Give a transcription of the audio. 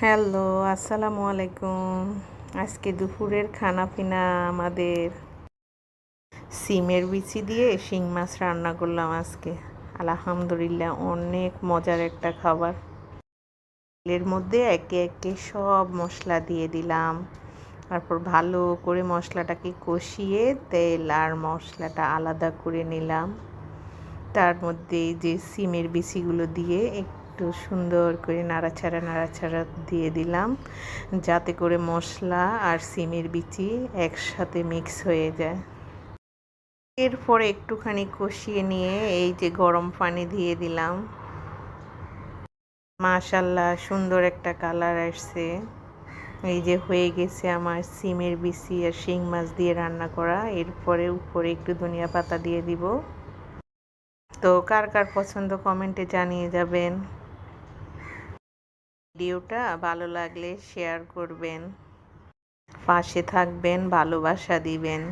Hello, আসসালামু আলাইকুম। আজকে দুপুরের খানা পিনা আমাদের সিমের বিচি দিয়ে শিং মাছ রান্না করলাম আজকে। আলহামদুলিল্লাহ, অনেক মজার একটা খাবার। এর মধ্যে একে একে সব মশলা দিয়ে দিলাম। তারপর ভালো করে মশলাটাকে কষিয়ে তেল আর মশলাটা আলাদা করে নিলাম। তার মধ্যে যে সিমের বিচিগুলো দিয়ে একটু সুন্দর করে নাড়াচাড়া দিয়ে দিলাম, যাতে করে মশলা আর সিমের বিচি একসাথে মিক্স হয়ে যায়। এরপরে একটুখানি কষিয়ে নিয়ে এই যে গরম পানি দিয়ে দিলাম। মাশাআল্লাহ, সুন্দর একটা কালার আসছে। এই যে হয়ে গেছে আমার সিমের বিচি আর শিং মাছ দিয়ে রান্না করা। এরপরে উপরে একটু ধনিয়া পাতা দিয়ে দিব। তো কার কার পছন্দ কমেন্টে জানিয়ে যাবেন। ভিডিওটা ভালো লাগলে শেয়ার করবেন, পাশে থাকবেন, ভালোবাসা দিবেন।